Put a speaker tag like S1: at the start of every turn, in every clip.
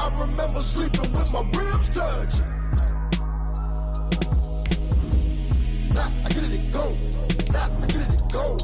S1: I remember sleeping with my ribs touched. I get it go. I get it go.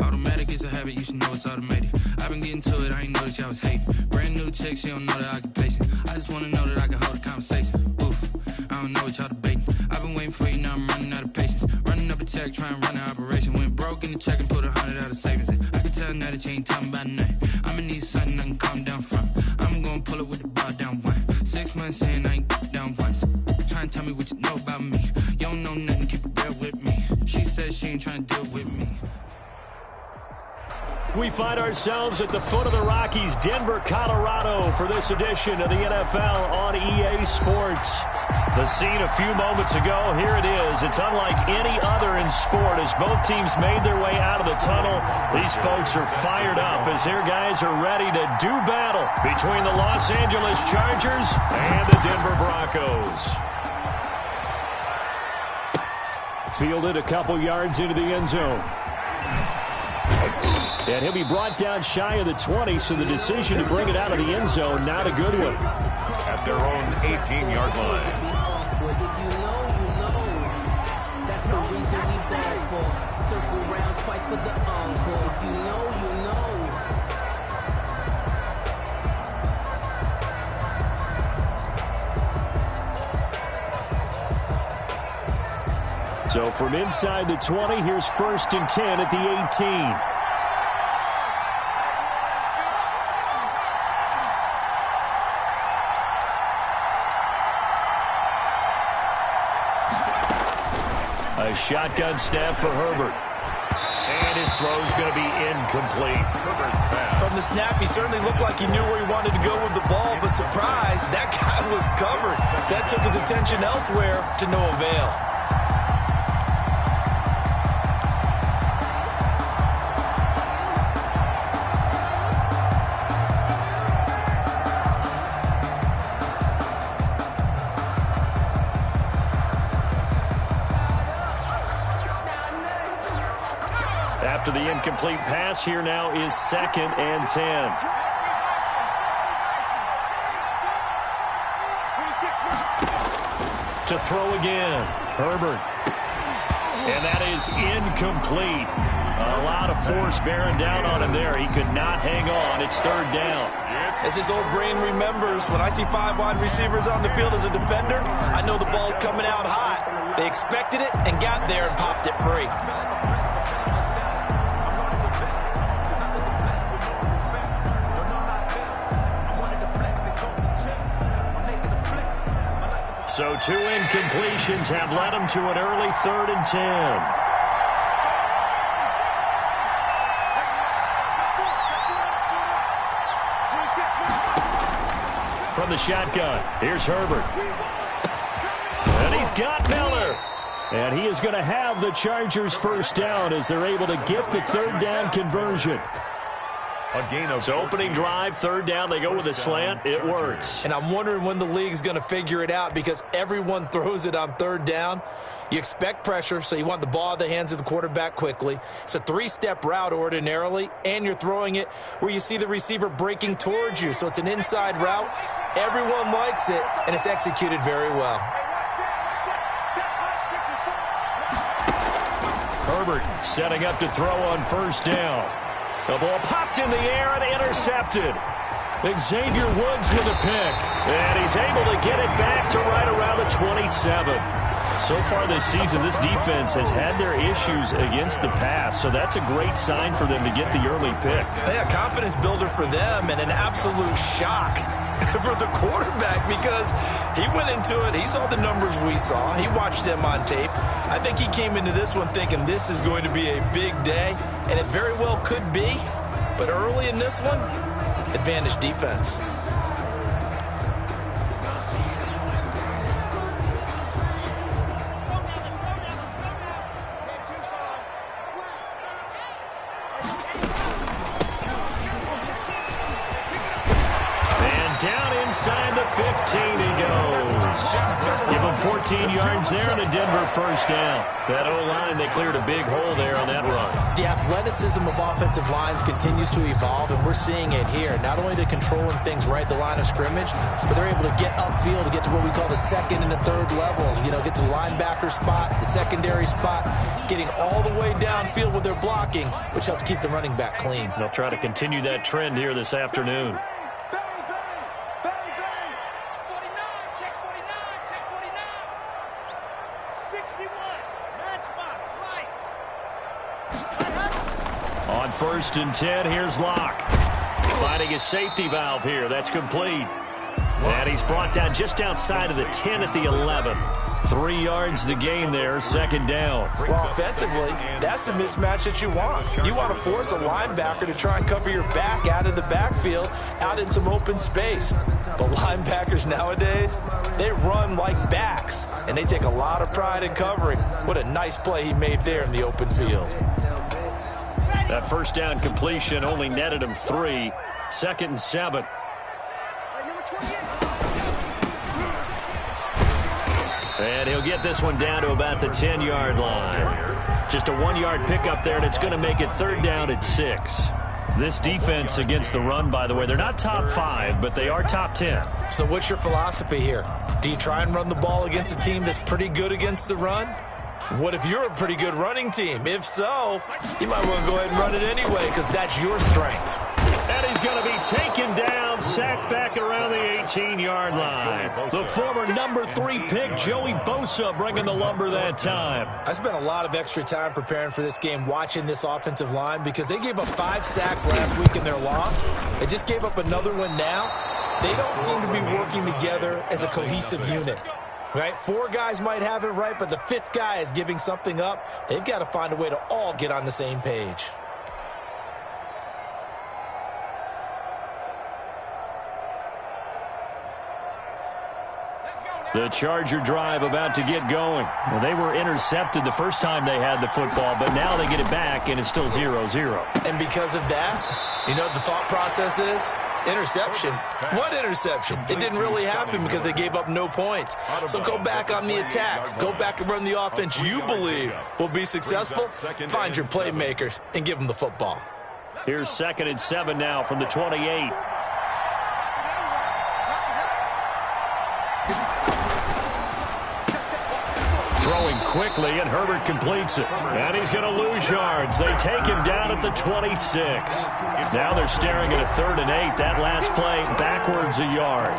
S2: Automatic is a habit, you should know it's automated. I've been getting to it, I ain't noticed y'all was hating. Brand new chick, she don't know the occupation. I just wanna know that I can hold a conversation. Oof, I don't know what y'all debating. I've been waiting for you, now I'm running out of patience. Running up a check, trying to run an operation. Went broke in the check and put 100 out of savings in. I can tell now that you ain't talking about nothing. I'ma need something I can calm down from. I'm gonna pull it with the bar down one. 6 months in, I ain't down once. Trying to tell me what you know about me. You don't know nothing, keep it real with me. She says she ain't trying to deal with me.
S3: We find ourselves at the foot of the Rockies, Denver, Colorado, for this edition of the NFL on EA Sports. The scene a few moments ago, here it is. It's unlike any other in sport as both teams made their way out of the tunnel. These folks are fired up as their guys are ready to do battle between the Los Angeles Chargers and the Denver Broncos. Fielded a couple yards into the end zone. And he'll be brought down shy of the 20, so the decision to bring it out of the end zone, not a good one.
S4: At their own 18-yard line.
S5: If you know, you know. That's the reason we ball for. Circle round twice for the encore. If you know, you know.
S3: So from inside the 20, here's 1st and 10 at the 18. A shotgun snap for Herbert. And his throw's going to be incomplete.
S6: From the snap, he certainly looked like he knew where he wanted to go with the ball, but surprise, that guy was covered. That took his attention elsewhere to no avail.
S3: After the incomplete pass, here now is 2nd and 10. To throw again, Herbert. And that is incomplete. A lot of force bearing down on him there. He could not hang on. It's 3rd down.
S6: As his old brain remembers, when I see 5 wide receivers on the field as a defender, I know the ball's coming out hot. They expected it and got there and popped it free.
S3: So 2 incompletions have led him to an early 3rd and 10. From the shotgun, here's Herbert. And he's got Miller. And he is going to have the Chargers 1st down as they're able to get the 3rd down conversion.
S4: So
S3: opening drive, 3rd down, they go with a slant. It works.
S6: And I'm wondering when the league's going to figure it out because everyone throws it on 3rd down. You expect pressure, so you want the ball in the hands of the quarterback quickly. It's a 3-step route ordinarily, and you're throwing it where you see the receiver breaking towards you. So it's an inside route. Everyone likes it, and it's executed very well.
S3: Herbert setting up to throw on 1st down. The ball popped in the air and intercepted. Xavier Woods with a pick. And he's able to get it back to right around the 27. So far this season, this defense has had their issues against the pass, so that's a great sign for them to get the early pick.
S6: Yeah, confidence builder for them and an absolute shock for the quarterback because he went into it. He saw the numbers we saw. He watched them on tape. I think he came into this one thinking this is going to be a big day, and it very well could be. But early in this one, advantage defense.
S3: inside the 15 he goes. Give him 14 yards there and a Denver first down. That O-line, they cleared a big hole there on that run.
S6: The athleticism of offensive lines continues to evolve, and we're seeing it here. Not only are they controlling things right at the line of scrimmage, but they're able to get upfield to get to what we call the second and the third levels. You know, get to the linebacker spot, the secondary spot, getting all the way downfield with their blocking, which helps keep the running back clean.
S3: They'll try to continue that trend here this afternoon. On 1st and 10, here's Locke. Finding his safety valve here. That's complete. And he's brought down just outside of the 10 at the 11. 3 yards the gain there, second down.
S6: Well, offensively, that's the mismatch that you want. You want to force a linebacker to try and cover your back out of the backfield, out in some open space. But linebackers nowadays, they run like backs, and they take a lot of pride in covering. What a nice play he made there in the open field.
S3: That first down completion only netted him 3. 2nd and 7. And he'll get this one down to about the 10-yard line. Just a 1-yard pickup there, and it's going to make it 3rd down at 6. This defense against the run, by the way, they're not top 5, but they are top 10.
S6: So what's your philosophy here? Do you try and run the ball against a team that's pretty good against the run? What if you're a pretty good running team? If so, you might want to go ahead and run it anyway because that's your strength.
S3: And he's going to be taken down, sacked back around the 18-yard line. The former number 3 pick, Joey Bosa, bringing the lumber that time.
S6: I spent a lot of extra time preparing for this game watching this offensive line because they gave up 5 sacks last week in their loss. They just gave up another one now. They don't seem to be working together as a cohesive unit. Right? 4 guys might have it right, but the 5th guy is giving something up. They've got to find a way to all get on the same page.
S3: The Charger drive about to get going. Well, they were intercepted the first time they had the football, but now they get it back, and it's still 0-0.
S6: And because of that, you know what the thought process is? Interception. What interception? It didn't really happen because they gave up no points. So go back on the attack. Go back and run the offense you believe will be successful. Find your playmakers and give them the football.
S3: Here's 2nd and 7 now from the 28. Throwing quickly, and Herbert completes it. And he's going to lose yards. They take him down at the 26. Now they're staring at a 3rd and 8. That last play backwards a yard.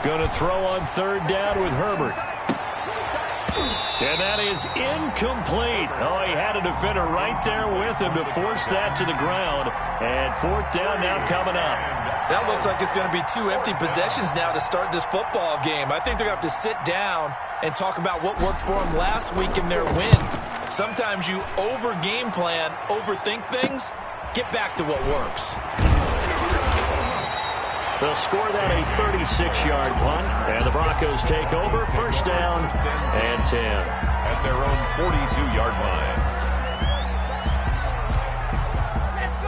S3: Going to throw on 3rd down with Herbert. And that is incomplete. Oh, he had a defender right there with him to force that to the ground. And 4th down now coming up.
S6: That looks like it's going to be 2 empty possessions now to start this football game. I think they're going to have to sit down and talk about what worked for them last week in their win. Sometimes you over-game plan, overthink things. Get back to what works.
S3: They'll score that a 36-yard punt, and the Broncos take over. 1st down and 10.
S4: At their own 42-yard line.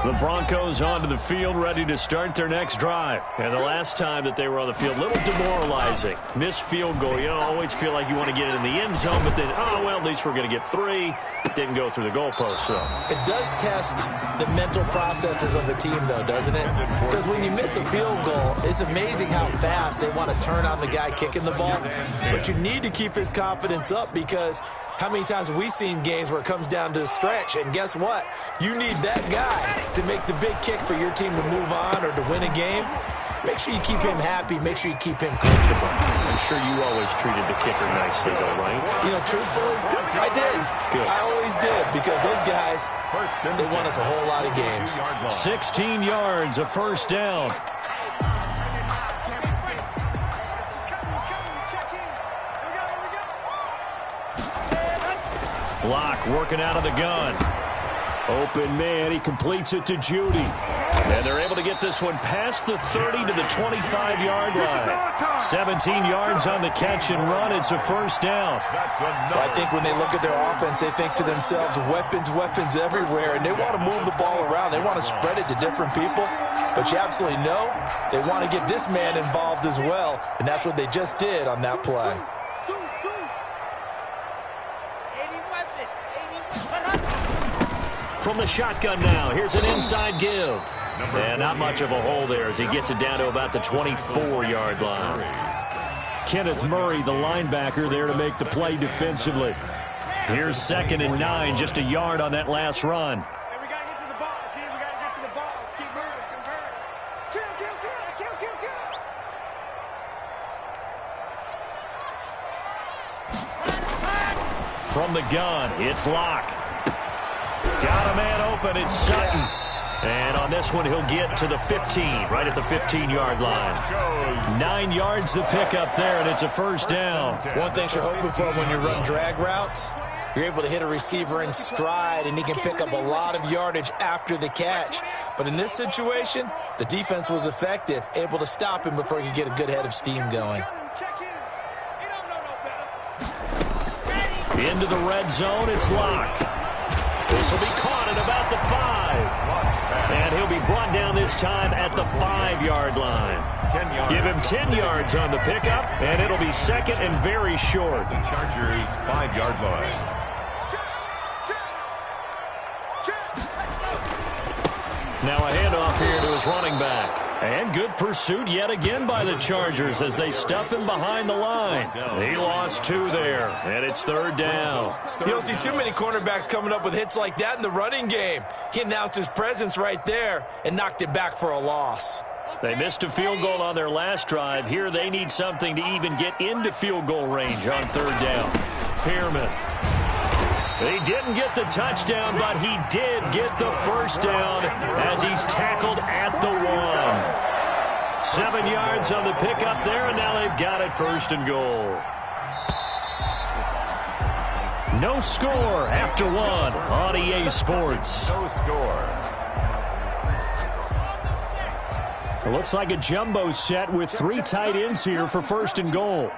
S3: The Broncos onto the field, ready to start their next drive. And the last time that they were on the field, a little demoralizing. Missed field goal. You always feel like you want to get it in the end zone, but then, oh, well, at least we're going to get 3. Didn't go through the goalpost, so.
S6: It does test the mental processes of the team, though, doesn't it? Because when you miss a field goal, it's amazing how fast they want to turn on the guy kicking the ball. But you need to keep his confidence up because how many times have we seen games where it comes down to a stretch? And guess what? You need that guy to make the big kick for your team to move on or to win a game. Make sure you keep him happy. Make sure you keep him comfortable.
S3: I'm sure you always treated the kicker nicely, though, right?
S6: You know, truthfully, I did.
S3: Good.
S6: I always did because those guys, they won us a whole lot of games.
S3: 16 yards, a 1st down. Block working out of the gun. Open man, he completes it to Judy. And they're able to get this one past the 30 to the 25-yard line. 17 yards on the catch and run. It's a first down.
S6: Well, I think when they look at their offense, they think to themselves, weapons, weapons everywhere, and they want to move the ball around. They want to spread it to different people. But you absolutely know they want to get this man involved as well, and that's what they just did on that play.
S3: From the shotgun now, here's an inside give. And not much of a hole there as he gets it down to about the 24-yard line. Kenneth Murray, the linebacker, there to make the play defensively. Here's 2nd and 9, just a yard on that last run.
S7: We got to get to the ball. See, we got to get to the ball. Let's keep moving. Convert. Kill.
S3: From the gun, it's Locke. Got a man open, it's Sutton. And on this one, he'll get to the 15, right at the 15-yard line. 9 yards to pick up there, and it's a first down.
S6: One thing you're hoping for when you run drag routes, you're able to hit a receiver in stride, and he can pick up a lot of yardage after the catch. But in this situation, the defense was effective, able to stop him before he could get a good head of steam going.
S3: Into the red zone, it's Locke. This will be caught at about the 5. And he'll be brought down this time at the 5-yard line. Give him 10 yards on the pickup, and it'll be 2nd and very short.
S4: The Chargers' 5-yard line.
S3: Now a handoff here to his running back. And good pursuit yet again by the Chargers as they stuff him behind the line. He lost 2 there, and it's 3rd down.
S6: You don't see too many cornerbacks coming up with hits like that in the running game. He announced his presence right there and knocked it back for a loss.
S3: They missed a field goal on their last drive. Here they need something to even get into field goal range on 3rd down. Pearman. He didn't get the touchdown, but he did get the first down as he's tackled at the 1. 7 yards on the pickup there, and now they've got it 1st and goal. No score after 1 on EA Sports.
S4: No score.
S3: It looks like a jumbo set with 3 tight ends here for 1st and goal.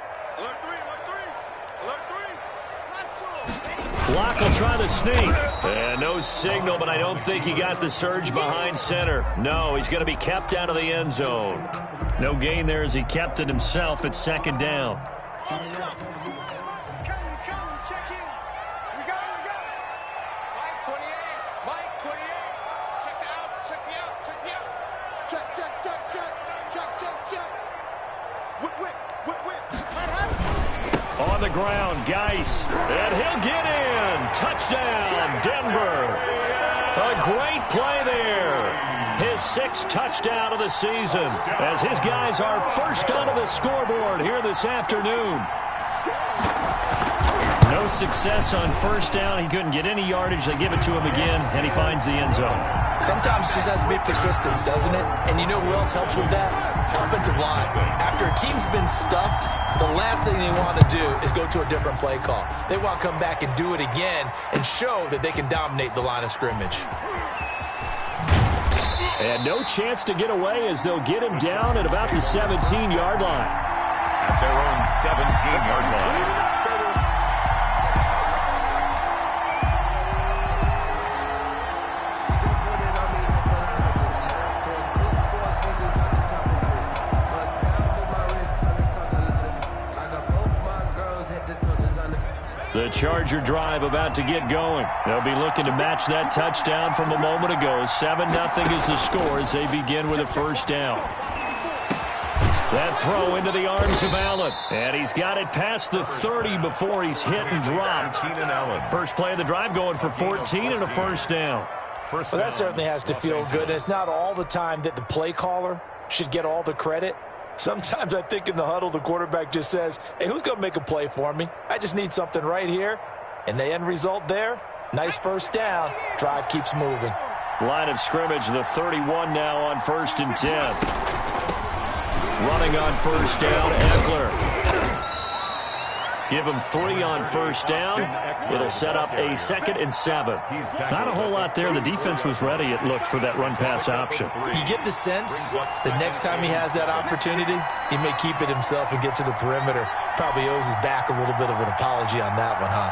S3: Locke will try the sneak. And no signal, but I don't think he got the surge behind center. No, he's going to be kept out of the end zone. No gain there as he kept it himself at 2nd down. On the ground, Geis, and he'll get in. Touchdown, Denver. A great play there. His 6th touchdown of the season as his guys are first onto the scoreboard here this afternoon. No success on 1st down. He couldn't get any yardage. They give it to him again, and he finds the end zone.
S6: Sometimes it just has to be persistence, doesn't it? And you know who else helps with that? Offensive line. After a team's been stuffed, the last thing they want to do is go to a different play call. They want to come back and do it again and show that they can dominate the line of scrimmage.
S3: And no chance to get away as they'll get him down at about the 17-yard line.
S4: At their own 17-yard line.
S3: The Charger drive about to get going. They'll be looking to match that touchdown from a moment ago. 7-0 is the score as they begin with a 1st down. That throw into the arms of Allen. And he's got it past the 30 before he's hit and dropped. First play of the drive going for 14 and a 1st down.
S6: Well, that certainly has to feel good. And it's not all the time that the play caller should get all the credit. Sometimes I think in the huddle, the quarterback just says, hey, who's going to make a play for me? I just need something right here. And the end result there, nice 1st down. Drive keeps moving.
S3: Line of scrimmage, the 31 now on 1st and 10. Running on 1st down, Eckler. Give him 3 on first down. It'll set up a 2nd and 7. Not a whole lot there. The defense was ready, it looked, for that run-pass option.
S6: You get the sense that next time he has that opportunity, he may keep it himself and get to the perimeter. Probably owes his back a little bit of an apology on that one, huh?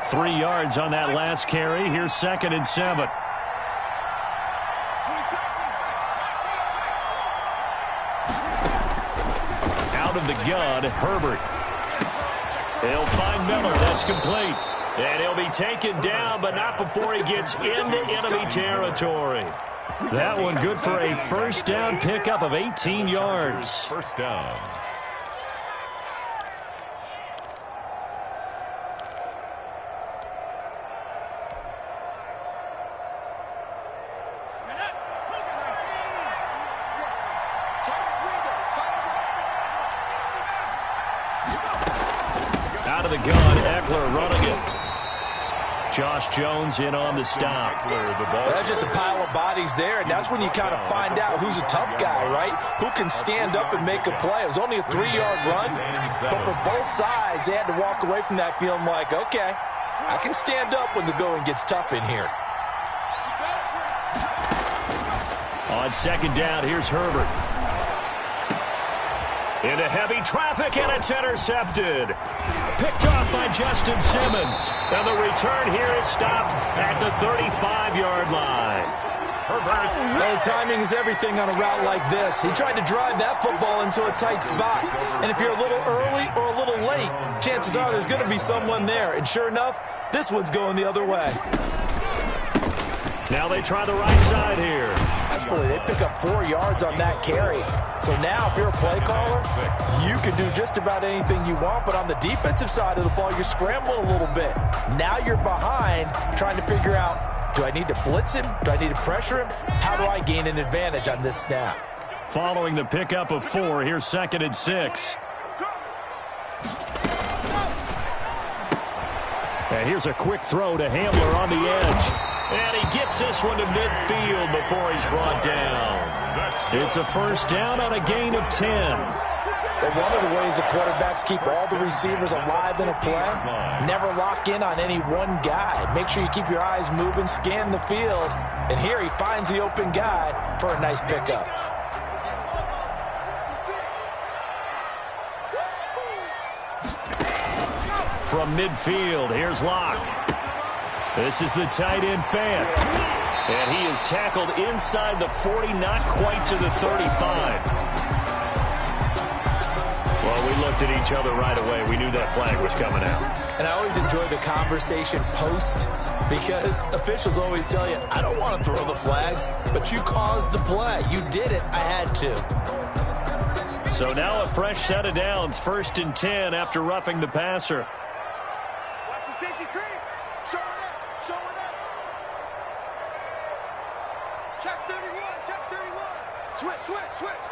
S3: Three yards on that last carry. Here's 2nd and 7. Out of the gun, Herbert. He'll find Miller. That's complete. And he'll be taken down, but not before he gets into enemy territory. That one good for a first down pickup of 18 yards.
S4: First down.
S3: Out of the gun, Eckler running it. Josh Jones in on the stop.
S6: That's just a pile of bodies there, and that's when you kind of find out who's a tough guy, right? Who can stand up and make a play. It was only a 3-yard run, but for both sides, they had to walk away from that feeling like, okay, I can stand up when the going gets tough in here.
S3: On 2nd down, here's Herbert. Into heavy traffic, and it's intercepted. Picked off by Justin Simmons. And the return here is stopped at the 35-yard line.
S6: Herbert. Well, timing is everything on a route like this. He tried to drive that football into a tight spot. And if you're a little early or a little late, chances are there's going to be someone there. And sure enough, this one's going the other way.
S3: Now they try the right side here.
S6: They pick up 4 yards on that carry. So now if you're a play caller, you can do just about anything you want. But on the defensive side of the ball, you're scrambling a little bit. Now you're behind trying to figure out, do I need to blitz him? Do I need to pressure him? How do I gain an advantage on this snap?
S3: Following the pickup of 4, here's 2nd and 6. And here's a quick throw to Hamler on the edge. And he gets this one to midfield before he's brought down. It's a first down on a gain of 10.
S6: Well, one of the ways the quarterbacks keep all the receivers alive in a play, never lock in on any one guy. Make sure you keep your eyes moving, scan the field. And here he finds the open guy for a nice pickup.
S3: From midfield, here's Locke. This is the tight end fan. And he is tackled inside the 40, not quite to the 35. Well, we looked at each other right away. We knew that flag was coming out.
S6: And I always enjoy the conversation post because officials always tell you, I don't want to throw the flag, but you caused the play. You did it. I had to.
S3: So now a fresh set of downs, 1st and 10 after roughing the passer.
S7: Watch the safety creep. Show it up. Show it up. Check 31. Check 31. Switch, switch, switch.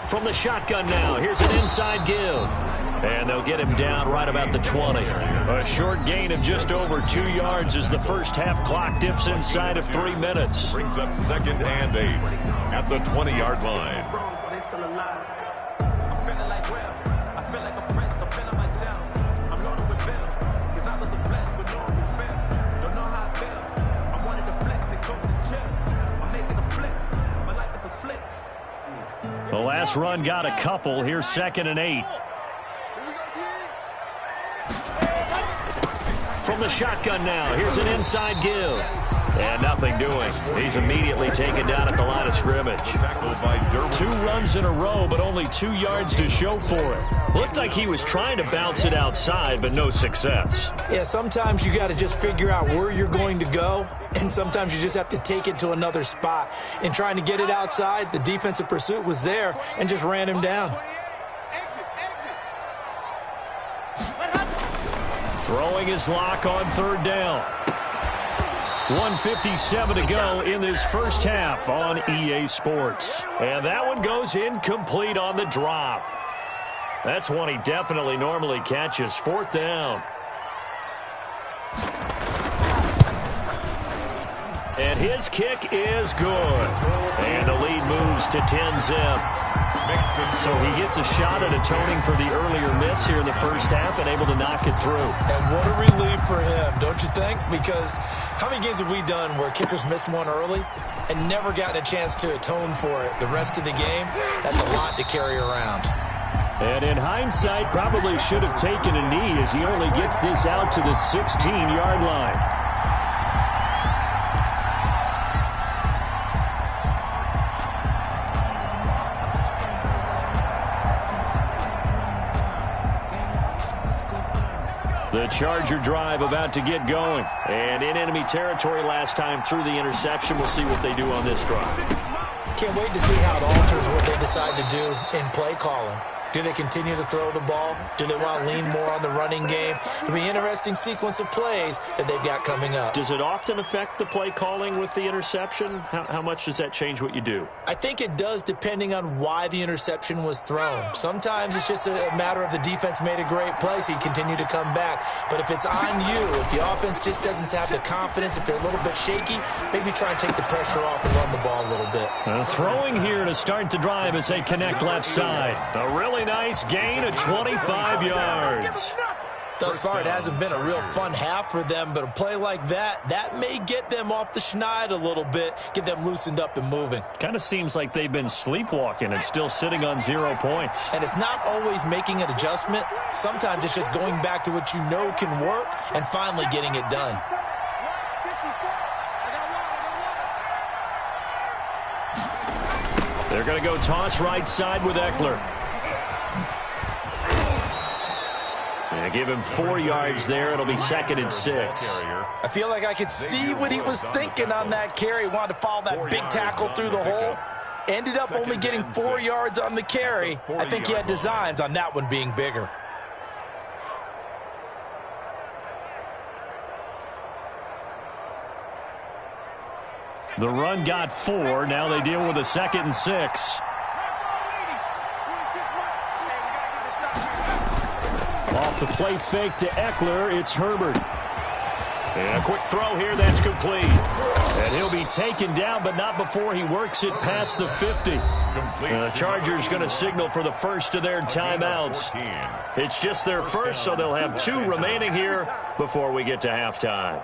S3: From the shotgun now, here's an inside give. And they'll get him down right about the 20. A short gain of just over 2 yards as the first half clock dips inside of 3 minutes.
S4: Brings up 2nd and 8 at the 20-yard line.
S5: I'm feeling like Will. I feel like a prince. I'm feeling myself. I'm loaded with bills. Cause I was a blessed with no refill. Don't know how it feels. I wanted to flex and go to the chill. I'm making a flip. My life is a flick.
S3: The last run got a couple. Here's 2nd and 8. From the shotgun now, here's an inside give. And nothing doing. He's immediately taken down at the line of scrimmage. 2 runs in a row, but only 2 yards to show for it. Looked like he was trying to bounce it outside, but no success.
S6: Yeah, sometimes you got to just figure out where you're going to go, and sometimes you just have to take it to another spot. In trying to get it outside, the defensive pursuit was there and just ran him down.
S3: Throwing his lock on 3rd down. 1:57 to go in this first half on EA Sports. And that one goes incomplete on the drop. That's one he definitely normally catches. 4th down. And his kick is good. And the lead moves to 10-zip. So he gets a shot at atoning for the earlier miss here in the first half and able to knock it through.
S6: And what a relief for him, don't you think? Because how many games have we done where kickers missed one early and never gotten a chance to atone for it the rest of the game? That's a lot to carry around.
S3: And in hindsight, probably should have taken a knee as he only gets this out to the 16-yard line. The Charger drive about to get going. And in enemy territory last time through the interception. We'll see what they do on this drive.
S6: Can't wait to see how it alters what they decide to do in play calling. Do they continue to throw the ball? Do they want to lean more on the running game? It'll be an interesting sequence of plays that they've got coming up.
S3: Does it often affect the play calling with the interception? How much does that change what you do?
S6: I think it does depending on why the interception was thrown. Sometimes it's just a matter of the defense made a great play, so you continue to come back. But if it's on you, if the offense just doesn't have the confidence, if they're a little bit shaky, maybe try and take the pressure off and run the ball a little bit.
S3: Throwing here to start the drive as they connect left side. A really nice gain of 25 yards.
S6: Thus far, it hasn't been a real fun half for them, but a play like that may get them off the schneid a little bit, get them loosened up and moving.
S3: Kind of seems like they've been sleepwalking and still sitting on 0 points.
S6: And it's not always making an adjustment. Sometimes it's just going back to what you know can work and finally getting it done.
S3: They're going to go toss right side with Eckler. And give him 4 yards there. It'll be 2nd and 6.
S6: I feel like I could see what he was thinking on that carry. Wanted to follow that big tackle through the hole. Ended up only getting 4 yards on the carry. I think he had designs on that one being bigger.
S3: The run got 4. Now they deal with a 2nd and 6. Off the play fake to Eckler, it's Herbert. And a quick throw here, that's complete. And he'll be taken down, but not before he works it past the 50. The Chargers going to signal for the first of their timeouts. It's just their first, so they'll have 2 remaining here before we get to halftime.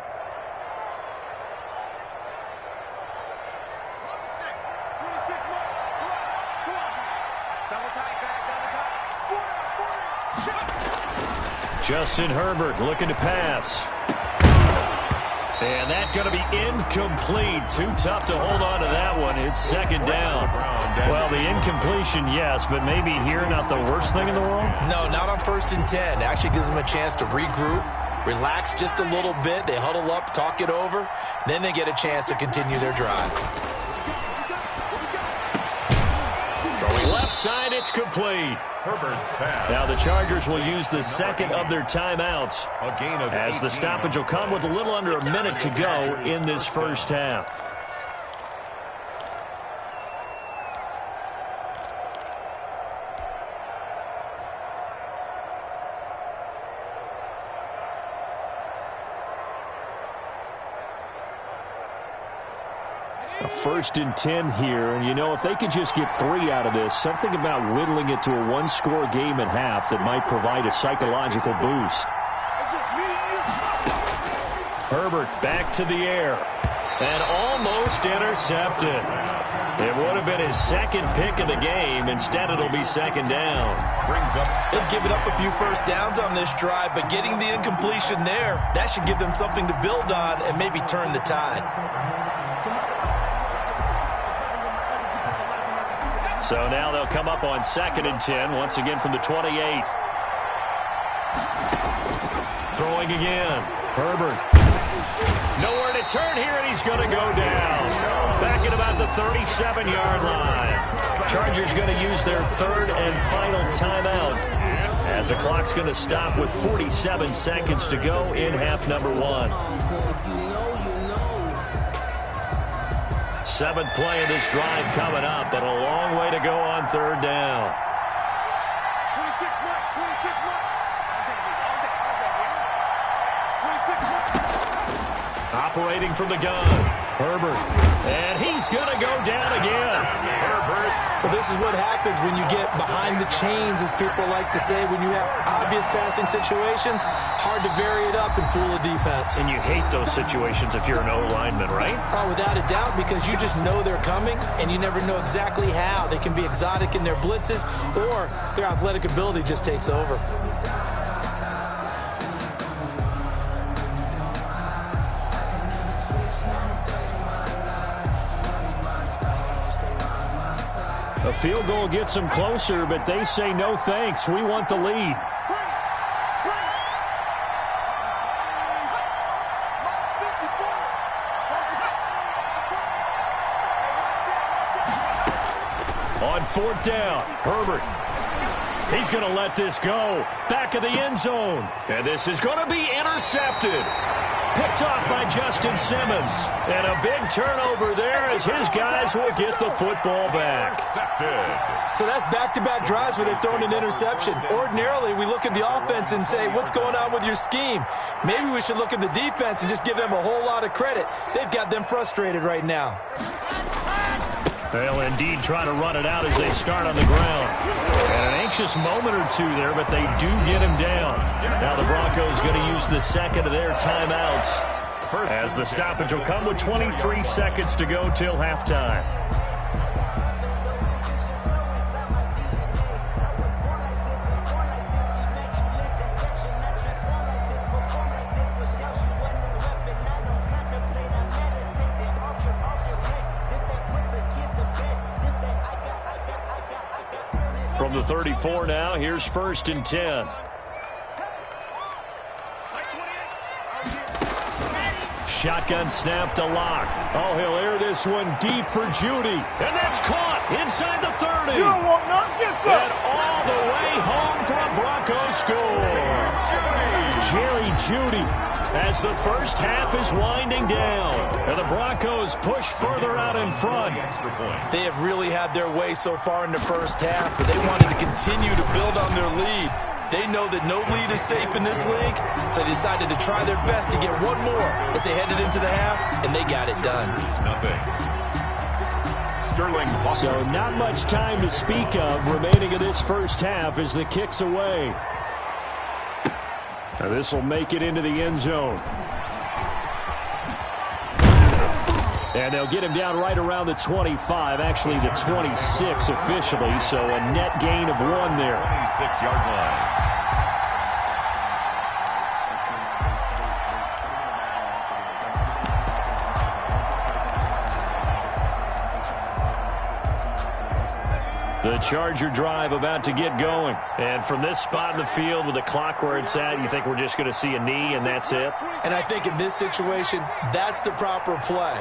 S3: Justin Herbert looking to pass. And that's going to be incomplete. Too tough to hold on to that one. It's 2nd down. Well, the incompletion, yes, but maybe here not the worst thing in the world?
S6: No, not on 1st and 10. It actually gives them a chance to regroup, relax just a little bit. They huddle up, talk it over. Then they get a chance to continue their drive.
S3: Throwing left side, it's complete.
S4: Herbert's pass.
S3: Now the Chargers will use the 2nd of their timeouts as the stoppage will come with a little under a minute to go in this first half. A 1st and 10 here, and you know, if they could just get 3 out of this, something about whittling it to a 1-score game at half that might provide a psychological boost. Herbert back to the air and almost intercepted. It would have been his 2nd pick of the game. Instead, it'll be 2nd down.
S6: They've given up a few first downs on this drive, but getting the incompletion there, that should give them something to build on and maybe turn the tide.
S3: So now they'll come up on 2nd and 10, once again from the 28. Throwing again. Herbert. Nowhere to turn here, and he's going to go down. Back at about the 37-yard line. Chargers going to use their 3rd and final timeout as the clock's going to stop with 47 seconds to go in half number 1. 7th play of this drive coming up, but a long way to go on 3rd down.
S7: 26 more.
S3: operating from the gun. Herbert. And he's going to go down again.
S6: Well, this is what happens when you get behind the chains, as people like to say. When you have obvious passing situations, hard to vary it up and fool a defense.
S3: And you hate those situations if you're an O-lineman, right?
S6: Oh, without a doubt, because you just know they're coming, and you never know exactly how. They can be exotic in their blitzes, or their athletic ability just takes over.
S3: A field goal gets them closer, but they say no thanks. We want the lead. On fourth down, Herbert. He's going to let this go. Back of the end zone. And this is going to be intercepted. Picked off by Justin Simmons. And a big turnover there as his guys will get the football back.
S6: So that's back-to-back drives where they've thrown an interception. Ordinarily, we look at the offense and say, what's going on with your scheme? Maybe we should look at the defense and just give them a whole lot of credit. They've got them frustrated right now.
S3: They'll indeed try to run it out as they start on the ground. And an anxious moment or two there, but they do get him down. Now the Broncos going to use the second of their timeouts as the stoppage will come with 23 seconds to go till halftime. From the 34 now, here's 1st and 10. Shotgun snap to Locke. Oh, he'll air this one deep for Judy. And that's caught inside the 30.
S7: You don't want none. Get that.
S3: And all the way home for a Broncos score. Jerry Judy as the first half is winding down. And the Broncos push further out in front.
S6: They have really had their way so far in the first half, but they wanted to continue to build on their lead. They know that no lead is safe in this league, so they decided to try their best to get one more as they headed into the half, and they got it done.
S3: So not much time to speak of remaining in this first half as the kick's away. Now this will make it into the end zone. And they'll get him down right around the 25, actually the 26 officially, so a net gain of 1 there.
S4: 26-yard line.
S3: The Charger drive about to get going. And from this spot in the field with the clock where it's at, you think we're just going to see a knee and that's it?
S6: And I think in this situation, that's the proper play.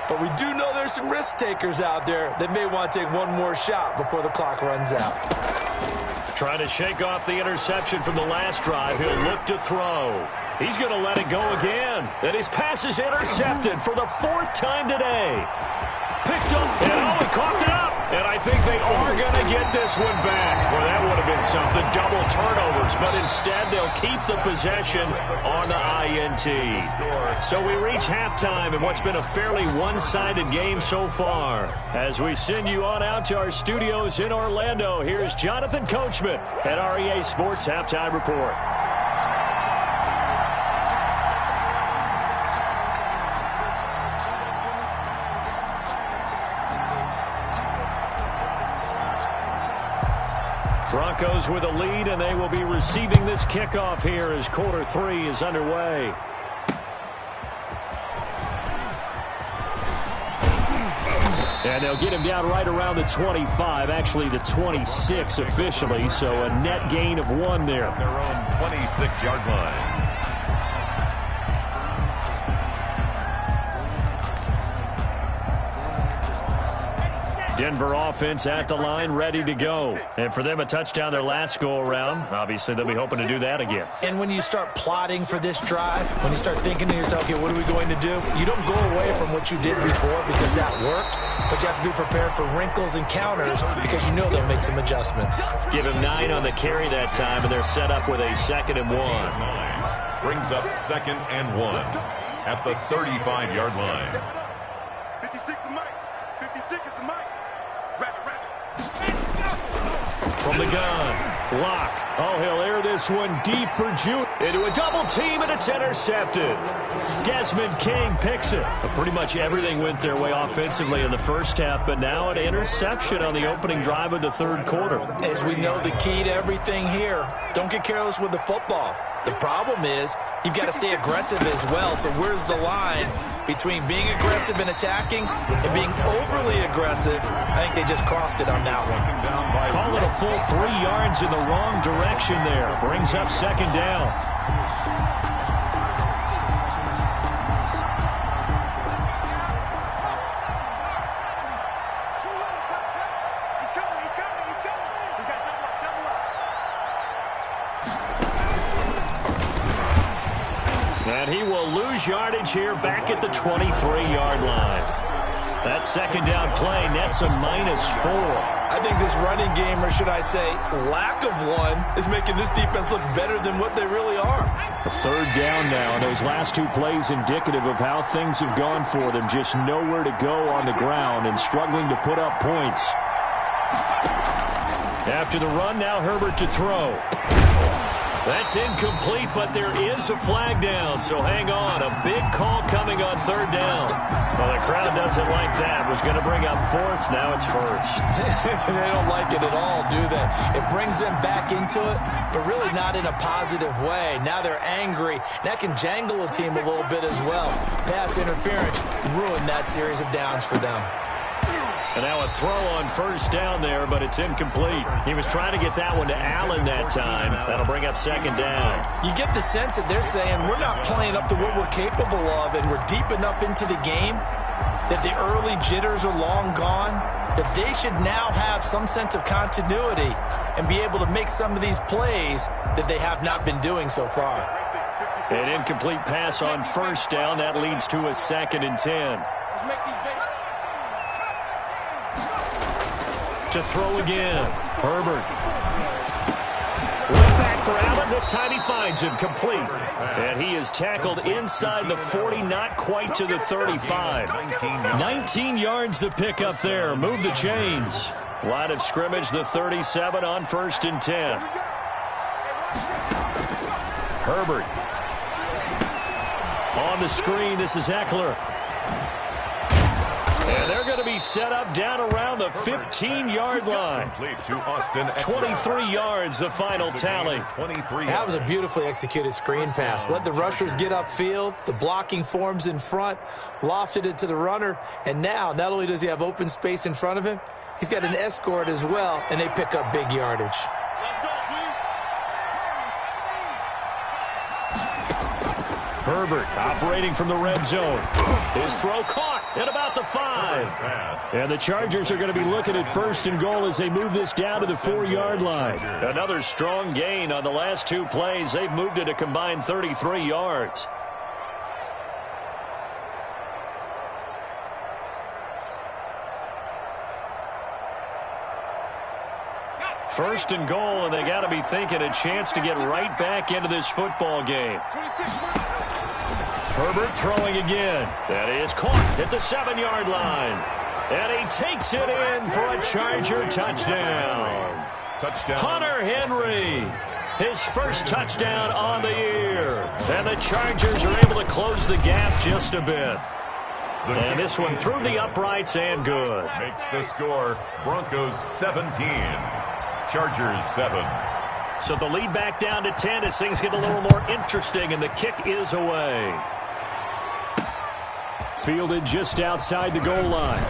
S6: But we do know there's some risk takers out there that may want to take one more shot before the clock runs out.
S3: Trying to shake off the interception from the last drive. He'll look to throw. He's going to let it go again. And his pass is intercepted for the 4th time today. Picked up, and he coughed it up. And I think they are going to get this one back. Well, that would have been something. Double turnovers. But instead, they'll keep the possession on the INT. So we reach halftime in what's been a fairly one-sided game so far. As we send you on out to our studios in Orlando, here's Jonathan Coachman at REA Sports Halftime Report. Broncos with a lead, and they will be receiving this kickoff here as quarter 3 is underway. And they'll get him down right around the 25, actually the 26 officially, so a net gain of 1 there.
S4: Their own 26-yard line.
S3: Denver offense at the line, ready to go. And for them, a touchdown their last go-around. Obviously, they'll be hoping to do that again.
S6: And when you start plotting for this drive, when you start thinking to yourself, okay, what are we going to do? You don't go away from what you did before because that worked, but you have to be prepared for wrinkles and counters because you know they'll make some adjustments.
S3: Give him 9 on the carry that time, and they're set up with a 2nd and 1.
S4: Brings up 2nd and 1. at the 35-yard line.
S7: 56 is Mike. 56 is Mike. Rabbit.
S3: From the gun, Locke. Oh, he'll air this one deep for June. Into a double team, and it's intercepted. Desmond King picks it. But pretty much everything went their way offensively in the first half, but now an interception on the opening drive of the third quarter.
S6: As we know, the key to everything here, don't get careless with the football. The problem is you've got to stay aggressive as well. So where's the line between being aggressive and attacking and being overly aggressive? I think they just crossed it on that one.
S3: Call it a full 3 yards in the wrong direction there. Brings up second down.
S7: He's coming. We got double up.
S3: And he will lose yardage here back at the 23-yard line. That second down play nets a -4.
S6: I think this running game, or should I say lack of one, is making this defense look better than what they really are.
S3: A third down now, and those last 2 plays indicative of how things have gone for them. Just nowhere to go on the ground and struggling to put up points. After the run, now Herbert to throw. That's incomplete, but there is a flag down, so hang on. A big call coming on third down. Well, the crowd doesn't like that. Was going to bring up fourth, now it's first.
S6: They don't like it at all, do they? It brings them back into it, but really not in a positive way. Now they're angry. That can jangle a team a little bit as well. Pass interference ruined that series of downs for them.
S3: And now a throw on first down there, but it's incomplete. He was trying to get that one to Allen that time. That'll bring up second down.
S6: You get the sense that they're saying we're not playing up to what we're capable of, and we're deep enough into the game that the early jitters are long gone, that they should now have some sense of continuity and be able to make some of these plays that they have not been doing so far.
S3: An incomplete pass on first down. That leads to a 2nd and 10. To throw again. Herbert. Way back for Allen. This time he finds him complete. And he is tackled inside the 40, not quite to the 35. 19 yards to pick up there. Move the chains. Line of scrimmage, the 37 on 1st and 10. Herbert. On the screen, this is Eckler. And they're going to be set up down around the 15-yard line. 23 yards, the final tally.
S6: That was a beautifully executed screen pass. Let the rushers get upfield. The blocking forms in front. Lofted it to the runner. And now, not only does he have open space in front of him, he's got an escort as well, and they pick up big yardage.
S3: Herbert operating from the red zone. His throw caught at about the 5. And the Chargers are going to be looking at 1st and goal as they move this down to the 4-yard line. Another strong gain on the last 2 plays. They've moved it a combined 33 yards. First and goal, and they got to be thinking a chance to get right back into this football game. Herbert throwing again. That is caught at the 7-yard line. And he takes it in for a Charger touchdown. Hunter Henry, his first touchdown on the year. And the Chargers are able to close the gap just a bit. And this one through the uprights and good.
S4: Makes the score Broncos 17, Chargers 7.
S3: So the lead back down to 10 as things get a little more interesting, and the kick is away. Fielded just outside the goal line.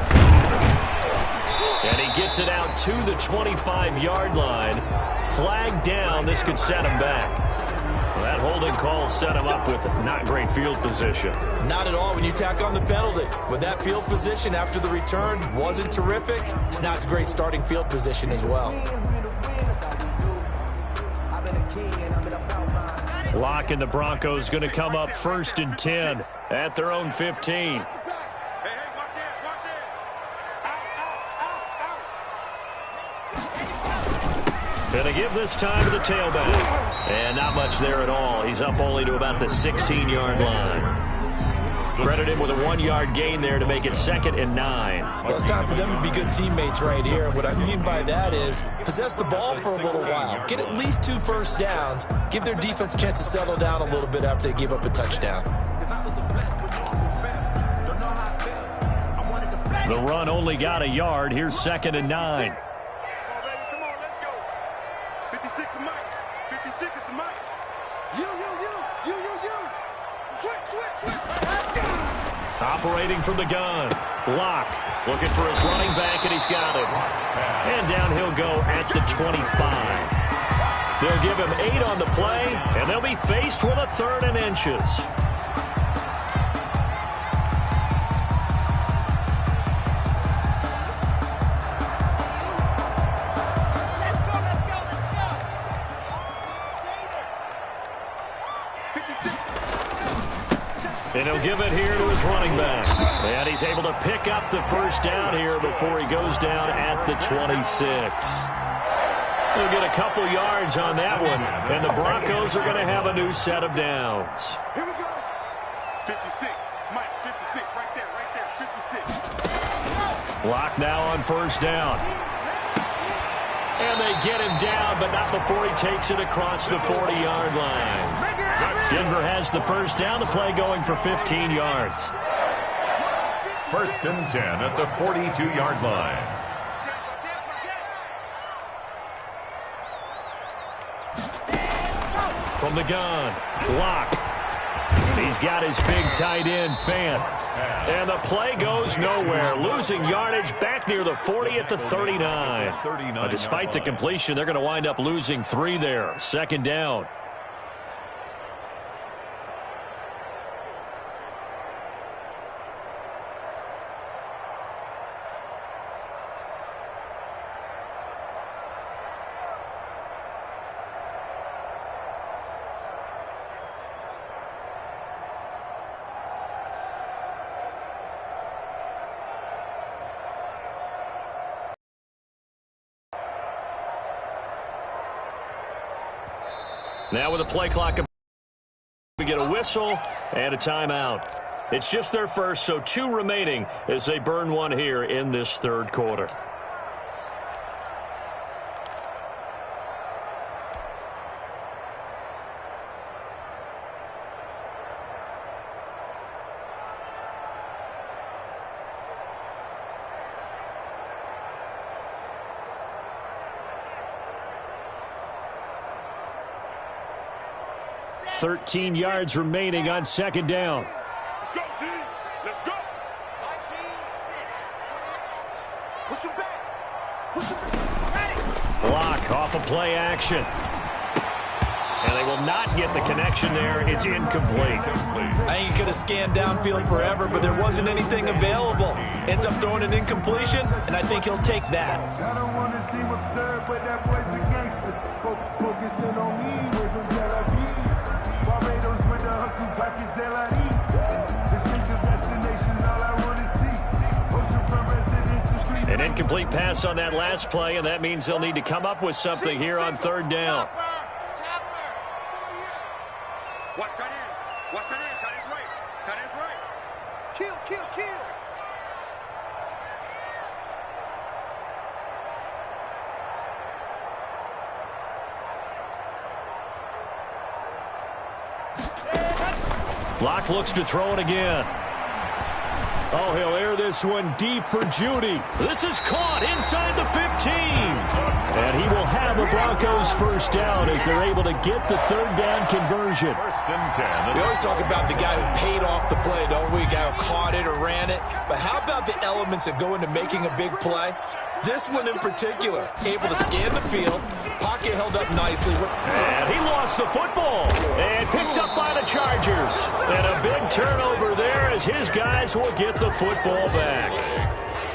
S3: And he gets it out to the 25-yard line. Flag down. This could set him back. Well, that holding call set him up with not great field position.
S6: Not at all when you tack on the penalty. With that field position after the return wasn't terrific. It's not a great starting field position as well.
S3: Locke and the Broncos going to come up 1st and 10 at their own 15. Going to give this time to the tailback. And not much there at all. He's up only to about the 16-yard line. Credit him with a 1-yard gain there to make it 2nd and 9.
S6: Well, it's time for them to be good teammates right here. And what I mean by that is possess the ball for a little while. Get at least 2 first downs. Give their defense a chance to settle down a little bit after they give up a touchdown.
S3: The run only got a yard. Here's 2nd and 9.
S7: Come on, let's go. 56 is Mike. 56 is the Mike. You. Switch.
S3: Operating from the gun. Locke looking for his running back, and he's got it. And down he'll go at the 25. They'll give him 8 on the play, and they'll be faced with a 3rd and inches. And he'll give it here to his running back. And he's able to pick up the first down here before he goes down at the 26. He'll get a couple yards on that one. And the Broncos are going to have a new set of downs.
S7: Here we go. 56. Mike, 56. Right there. 56.
S3: Locke now on first down. And they get him down, but not before he takes it across the 40-yard line. Denver has the first down, the play going for 15 yards.
S4: 1st and 10 at the 42-yard line.
S3: From the gun, Locke. He's got his big tight end, Fant. And the play goes nowhere. Losing yardage back near the 40 at the 39. Despite the completion, they're going to wind up losing 3 there. 2nd down. Now with the play clock, we get a whistle and a timeout. It's just their first, so 2 remaining as they burn 1 here in this 3rd quarter. $13 yards remaining on 2nd down.
S7: Let's go, D. Let's go. Push him back.
S3: Block off of play action. And they will not get the connection there. It's incomplete.
S6: I think he could have scanned downfield forever, but there wasn't anything available. Ends up throwing an incompletion, and I think he'll take that.
S1: I don't want to seem absurd, but that boy's a gangster. Focusing on me, we're from Tel Aviv. Barbados with the hustle, pockets LIDs. This nigga's destination's all I want to see. Oceanfront residence, the street.
S3: An incomplete pass on that last play, and that means they'll need to come up with something here on 3rd down.
S7: Watch tight end. Watch tight end. Tight end's right. Tight end's right. Kill.
S3: Locke looks to throw it again. Oh, he'll air this one deep for Judy. This is caught inside the 15. And he will have the Broncos first down as they're able to get the 3rd down conversion.
S4: 1st and 10.
S6: We always talk about the guy who paid off the play, don't we? The guy who caught it or ran it. But how about the elements that go into making a big play? This one in particular, able to scan the field, pocket held up nicely.
S3: And he lost the football and picked up by the Chargers. And a big turnover there as his guys will get the football back.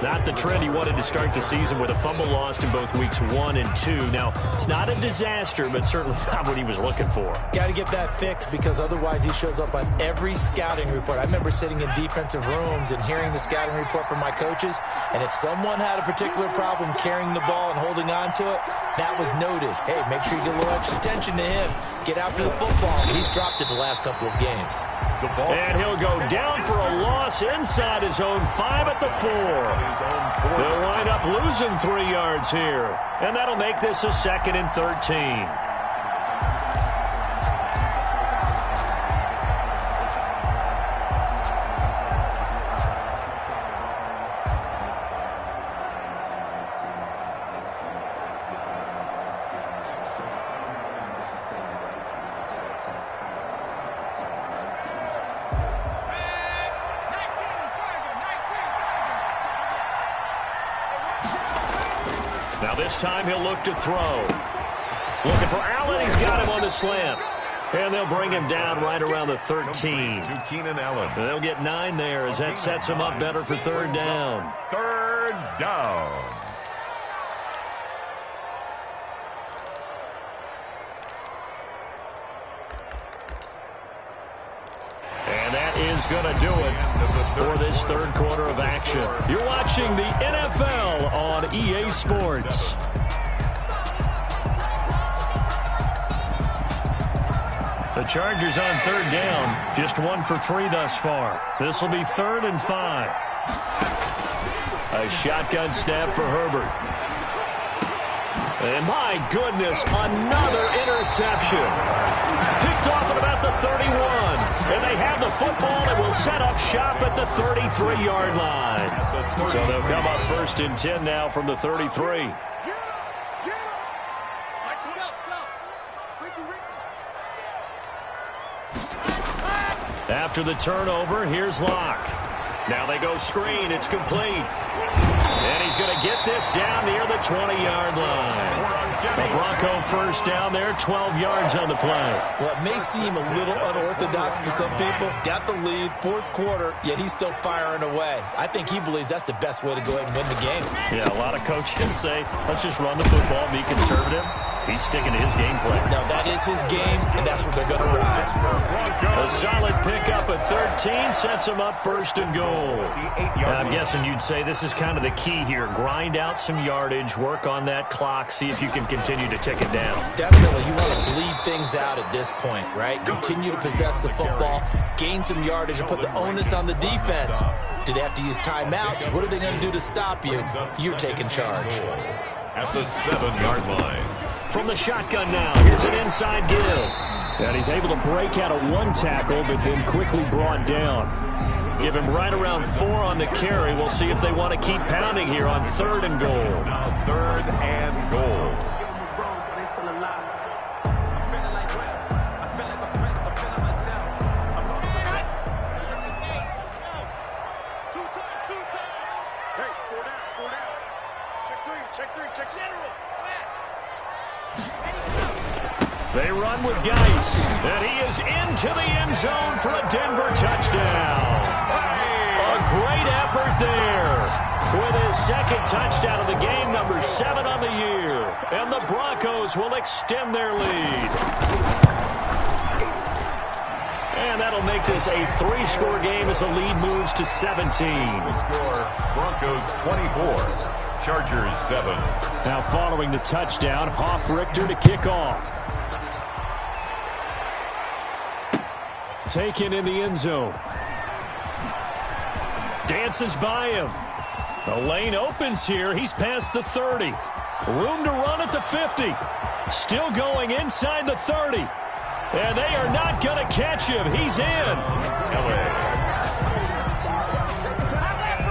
S3: Not the trend he wanted to start the season with a fumble lost in both weeks 1 and 2. Now, it's not a disaster, but certainly not what he was looking for.
S6: Got to get that fixed because otherwise he shows up on every scouting report. I remember sitting in defensive rooms and hearing the scouting report from my coaches, and if someone had a particular problem carrying the ball and holding on to it, that was noted. Hey, make sure you get a little extra attention to him. Get after the football. He's dropped it the last couple of games.
S4: the ball.
S3: And he'll go down for a loss inside his own 5 at the 4. They'll wind up losing 3 yards here. And that'll make this a 2nd and 13. Now this time he'll look to throw. Looking for Allen. He's got him on the slant. And they'll bring him down right around the 13.
S4: To Keenan Allen.
S3: They'll get 9 there as that sets him up better for 3rd down.
S4: 3rd down.
S3: And that is going to do it for this 3rd quarter of action. You're watching the NFL on EA Sports. The Chargers on 3rd down. Just 1 for 3 thus far. This will be 3rd and 5. A shotgun snap for Herbert. And my goodness, another interception. Picked off at about the 31. And they have the football and will set up shop at the 33-yard line. So they'll come up 1st and 10 now from the 33. After the turnover, here's Locke. Now they go screen. It's complete. And he's going to get this down near the 20-yard line. A Bronco 1st down there, 12 yards on the play.
S6: Well, it may seem a little unorthodox to some people. Got the lead, 4th quarter, yet he's still firing away. I think he believes that's the best way to go ahead and win the game.
S3: Yeah, a lot of coaches say, let's just run the football, be conservative. He's sticking to his game plan.
S6: No, that is his game, and that's what they're going to ride.
S3: A solid pickup at 13 sets him up 1st and goal. I'm guessing you'd say this is kind of the key here. Grind out some yardage, work on that clock, see if you can continue to tick it down.
S6: Definitely, you want to bleed things out at this point, right? Continue to possess the football, gain some yardage, and put the onus on the defense. Do they have to use timeouts? What are they going to do to stop you? You're taking charge.
S4: At the 7-yard line.
S3: From the shotgun now, here's an inside give. And he's able to break out of 1 tackle, but then quickly brought down. Give him right around 4 on the carry. We'll see if they want to keep pounding here on 3rd and goal.
S4: Now 3rd and goal.
S3: They run with Geis, and he is into the end zone for a Denver touchdown. A great effort there with his 2nd touchdown of the game, number 7 on the year. And the Broncos will extend their lead. And that'll make this a 3-score game as the lead moves to 17.
S4: Score, Broncos 24, Chargers 7.
S3: Now following the touchdown, Hoff-Richter to kick off. Taken in the end zone. Dances by him. The lane opens here. He's past the 30. Room to run at the 50. Still going inside the 30. And they are not going to catch him. He's in.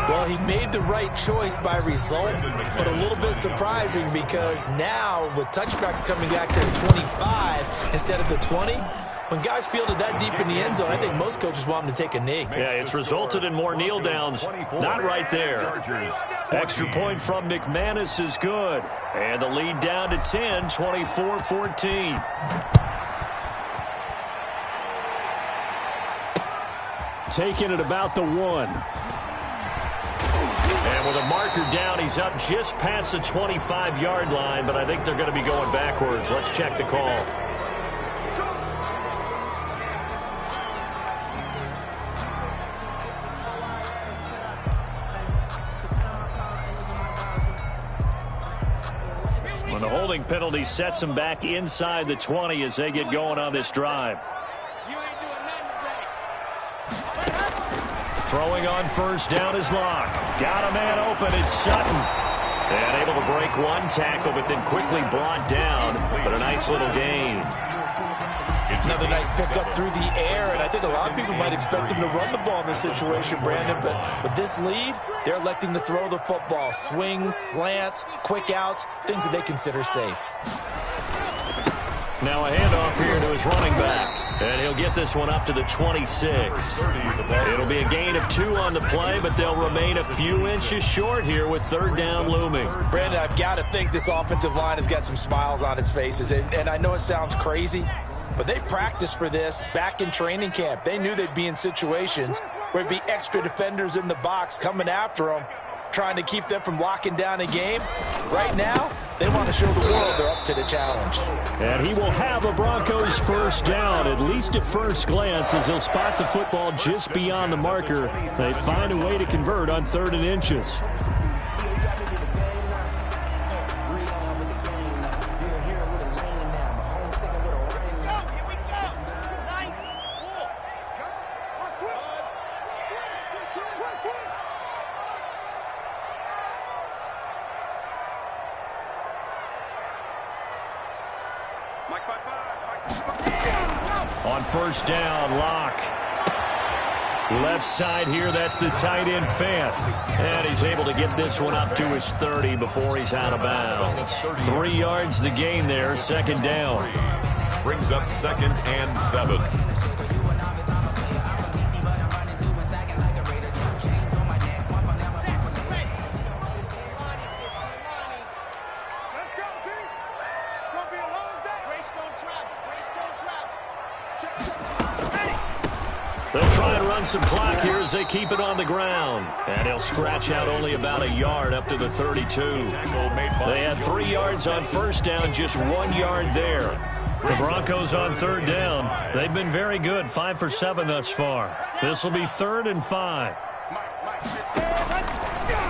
S6: Well, he made the right choice by result, but a little bit surprising because now with touchbacks coming back to the 25 instead of the 20, when guys fielded that deep in the end zone, I think most coaches want them to take a knee.
S3: Yeah, it's resulted in more kneel downs. Not right there. Extra point from McManus is good. And the lead down to 10, 24-14. Taking it about the 1. And with a marker down, he's up just past the 25-yard line, but I think they're going to be going backwards. Let's check the call. When the holding penalty sets him back inside the 20 as they get going on this drive. Throwing on first down is Locke. Got a man open. It's Sutton. And able to break one tackle, but then quickly brought down. But a nice little gain.
S6: Another nice pickup through the air, and I think a lot of people might expect him to run the ball in this situation, Brandon, but with this lead, they're electing to throw the football. Swings, slants, quick outs, things that they consider safe.
S3: Now a handoff here to his running back, and he'll get this one up to the 26. It'll be a gain of 2 on the play, but they'll remain a few inches short here with third down looming.
S6: Brandon, I've got to think this offensive line has got some smiles on its faces, and I know it sounds crazy, but they practiced for this back in training camp. They knew they'd be in situations where there'd be extra defenders in the box coming after them, trying to keep them from locking down a game. Right now, they want to show the world they're up to the challenge.
S3: And he will have a Broncos first down, at least at first glance, as he'll spot the football just beyond the marker. They find a way to convert on 3rd and inches. On first down, Locke. Left side here, that's the tight end Fant. And he's able to get this one up to his 30 before he's out of bounds. 3 yards the gain there, 2nd down.
S4: Brings up 2nd and 7.
S3: They'll try and run some clock here as they keep it on the ground. And he'll scratch out only about a yard up to the 32. They had 3 yards on first down, just 1 yard there. The Broncos on 3rd down. They've been very good, 5 for 7 thus far. This will be 3rd and 5.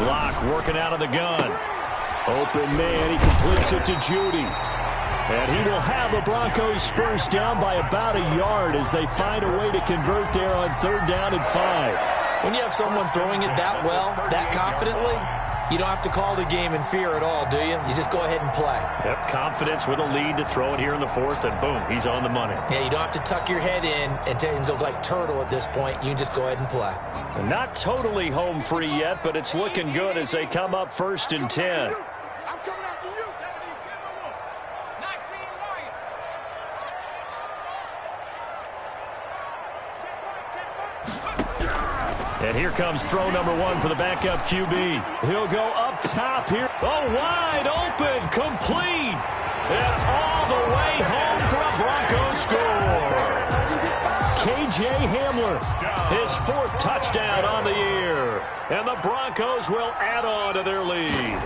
S3: Locke working out of the gun. Open man, he completes it to Judy. And he will have the Broncos first down by about a yard as they find a way to convert there on 3rd down and 5.
S6: When you have someone throwing it that well, that confidently, you don't have to call the game in fear at all, do you? You just go ahead and play.
S3: Yep, confidence with a lead to throw it here in the 4th, and boom, he's on the money.
S6: Yeah, you don't have to tuck your head in and go like turtle at this point. You can just go ahead and play.
S3: And not totally home free yet, but it's looking good as they come up 1st and 10. And here comes throw number 1 for the backup QB. He'll go up top here. Oh, wide open, complete. And all the way home for a Broncos score. KJ Hamler, his 4th touchdown on the year. And the Broncos will add on to their lead.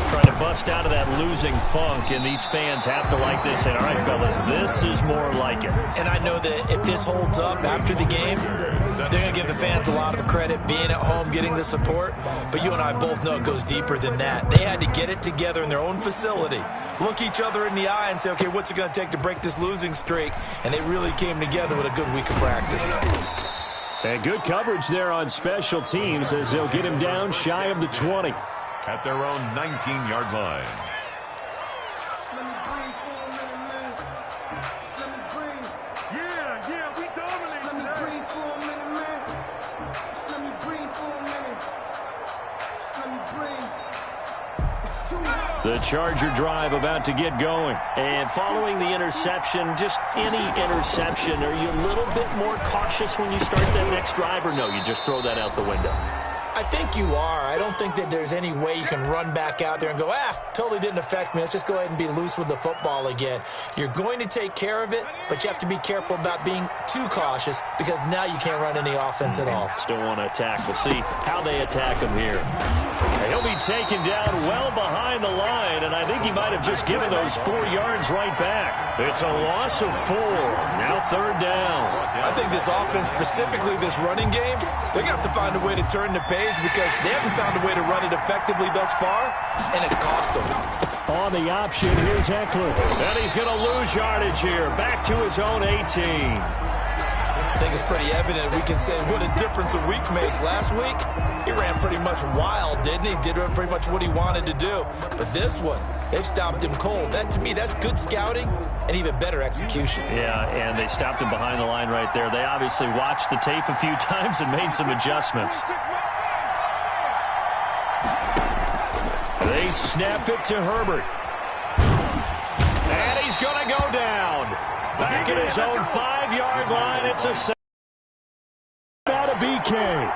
S3: Trying to bust out of that losing funk, and these fans have to like this. And all right, fellas, this is more like it.
S6: And I know that if this holds up after the game, they're going to give the fans a lot of credit being at home, getting the support. But you and I both know it goes deeper than that. They had to get it together in their own facility, look each other in the eye and say, okay, what's it going to take to break this losing streak? And they really came together with a good week of practice.
S3: And good coverage there on special teams as they'll get him down shy of the 20.
S4: At their own 19-yard line.
S1: Yeah, we dominate. Let me breathe for a minute, man. Let me breathe for a minute. Let me breathe.
S3: The Charger drive about to get going. And following the interception, just any interception, are you a little bit more cautious when you start that next drive, or no, you just throw that out the window?
S6: I think you are. I don't think that there's any way you can run back out there and go, totally didn't affect me. Let's just go ahead and be loose with the football again. You're going to take care of it, but you have to be careful about being too cautious because now you can't run any offense at all.
S3: Still want to attack. We'll see how they attack him here. He'll be taken down well behind the line, and I think he might have just given those 4 yards right back. It's a loss of 4. Now 3rd down.
S6: I think this offense, specifically this running game, they're going to have to find a way to turn the page because they haven't found a way to run it effectively thus far, and it's cost them.
S3: On the option, here's Eckler. And he's going to lose yardage here. Back to his own 18.
S6: think it's pretty evident. We can say what a difference a week makes. Last week, he ran pretty much wild, didn't he? Did pretty much what he wanted to do. But this one, they've stopped him cold. That, to me, that's good scouting and even better execution.
S3: Yeah, and they stopped him behind the line right there. They obviously watched the tape a few times and made some adjustments. They snap it to Herbert. And he's going to go down. Back at his own 5-yard line. It's a out of BK.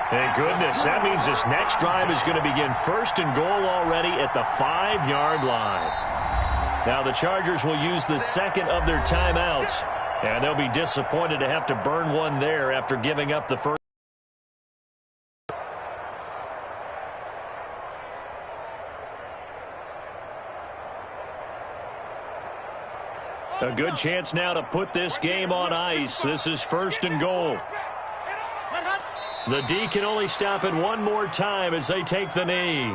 S3: Thank goodness. That means this next drive is going to begin 1st and goal already at the 5-yard line. Now the Chargers will use the second of their timeouts. And they'll be disappointed to have to burn one there after giving up the first. A good chance now to put this game on ice. This is 1st and goal. The D can only stop it one more time as they take the knee.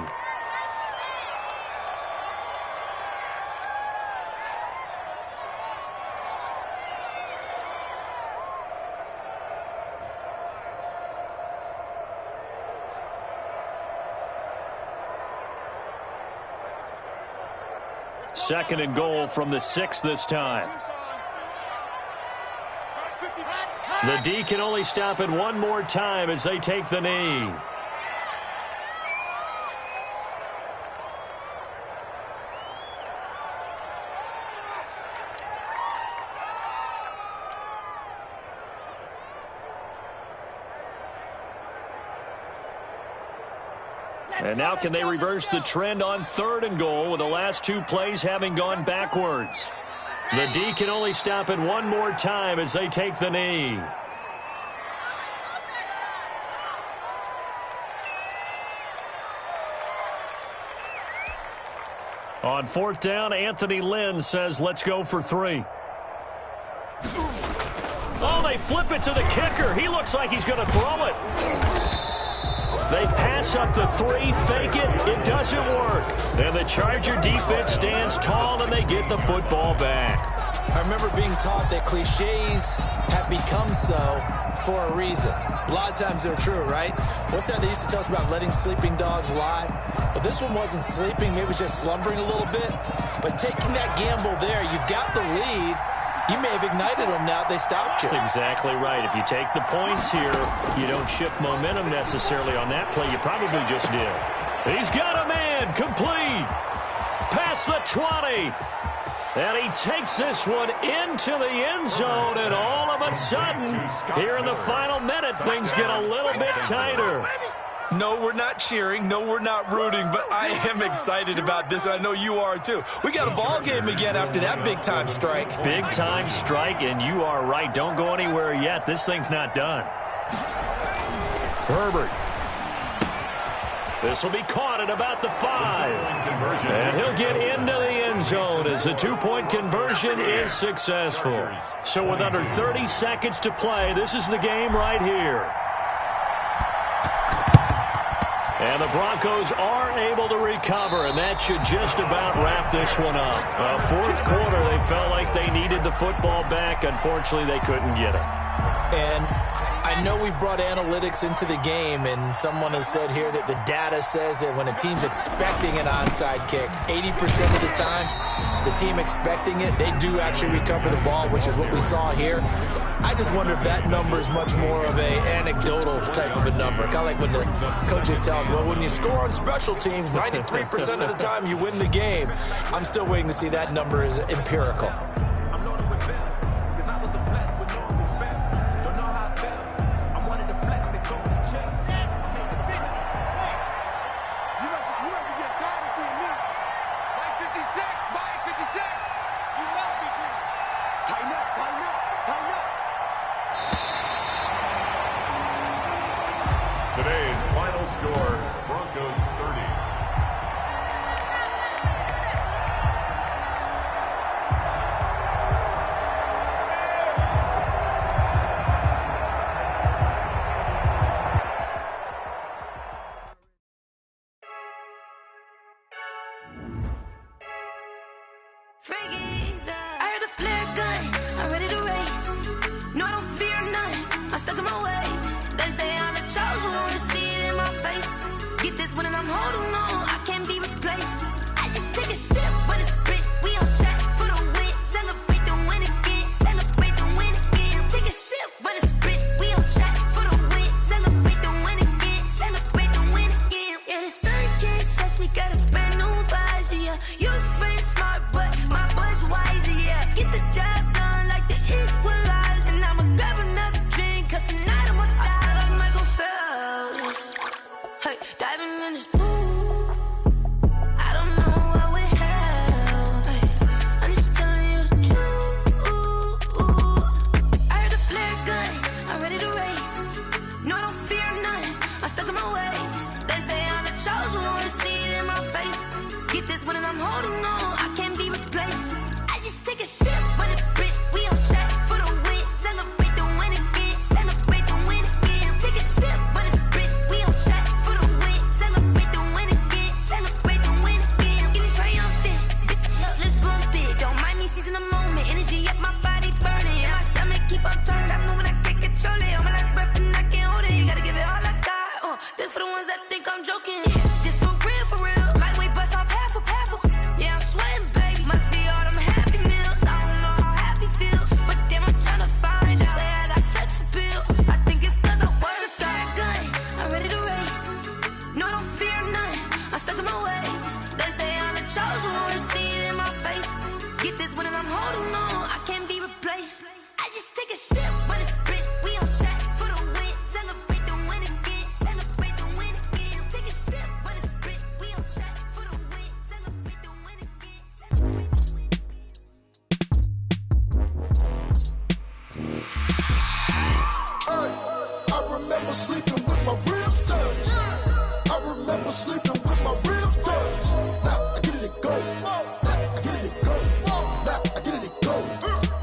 S3: Second and goal from the 6 this time. The D can only stop it one more time as they take the knee. And now can they reverse the trend on 3rd and goal with the last 2 plays having gone backwards? The D can only stop it one more time as they take the knee. On 4th down, Anthony Lynn says, let's go for 3. Oh, they flip it to the kicker. He looks like he's going to throw it. They pass up the 3, fake it. It doesn't work. And the Charger defense stands tall, and they get the football back.
S6: I remember being taught that cliches have become so for a reason. A lot of times they're true, right? What's that they used to tell us about letting sleeping dogs lie? But this one wasn't sleeping. Maybe it was just slumbering a little bit. But taking that gamble there, you've got the lead. You may have ignited them now. They stopped you.
S3: That's exactly right. If you take the points here, you don't shift momentum necessarily on that play. You probably just did. He's got a man. Complete. Past the 20. And he takes this one into the end zone. And all of a sudden, here in the final minute, things get a little bit tighter.
S6: No, we're not cheering. No, we're not rooting. But I am excited about this. I know you are, too. We got a ball game again after that big-time strike.
S3: Big-time strike, and you are right. Don't go anywhere yet. This thing's not done. Herbert. This will be caught at about the 5. And he'll get into the end zone as the 2-point conversion is successful. So with under 30 seconds to play, this is the game right here. And the Broncos are able to recover, and that should just about wrap this one up. 4th quarter, they felt like they needed the football back. Unfortunately, they couldn't get it.
S6: And I know we brought analytics into the game, and someone has said here that the data says that when a team's expecting an onside kick, 80% of the time, the team expecting it, they do actually recover the ball, which is what we saw here. I just wonder if that number is much more of a anecdotal type of a number. Kind of like when the coaches tell us, well, when you score on special teams, 93% of the time you win the game. I'm still waiting to see that number is empirical.
S4: Today's final score, Broncos 30.
S8: I heard a flare gun, I'm ready to race. No, I don't fear none. I this one and I'm holding on. I can't be replaced. I just take a sip, but it's spit. We on track for the win. Celebrate the win again. Celebrate the win again. Take a sip, but it's spit. We on track for the win. Celebrate the win again. Celebrate the win again. Yeah, the sun can't touch me. Got a brand new visor. Yeah, you friend smart, but my bud's wiser. Yeah, get the job done like the equalizer. And I'ma grab another drink, 'cause tonight I'ma die like Michael Phelps. Hey, diving in this pool. I don't know what we have. Hey, I'm just telling you the truth. I heard the flare gun. I'm ready to race. No, I don't fear nothing. I'm stuck in my ways. They say I'm the chosen one. See it in my face. Get this one and I'm holding on. I can't be replaced. I just take a sip, but it's spit. We on track for the win. Celebrate the win again. Celebrate the win again. Take a sip, but it's spit. We on track for the win. Celebrate the win again. Celebrate the win again. Get it triumphant. Look, let's bump it. Don't mind me seizing the moment. Energy up my body burning. And my stomach keep up turning. Stop moving, I can't control it. On my last breath and I can't hold it. You gotta give it all I got. This for the ones that think I'm joking. This for real, for real. Lightweight bust off half a half. Yeah, I'm sweating, baby. Must be all them happy meals. I don't know how happy feels, but damn, I'm tryna find you. Say I got sex appeal. I think it's 'cause I work. Got a gun. I'm ready to race. No, I don't fear nothing. I'm stuck in my ways. They say I'm the chosen one. See it in my face. Get this one and I'm holding on. I can't be replaced. I just take a sip, but it's spit. We on track for the win. Celebrate the win again. Celebrate the win again. Take a sip, but it's spit. We on track for the win. Celebrate the win again. Celebrate the win
S9: I remember sleeping with my ribs touched. I remember sleeping with my ribs touched. Now I get it go. Now I get it go. Now I get it go.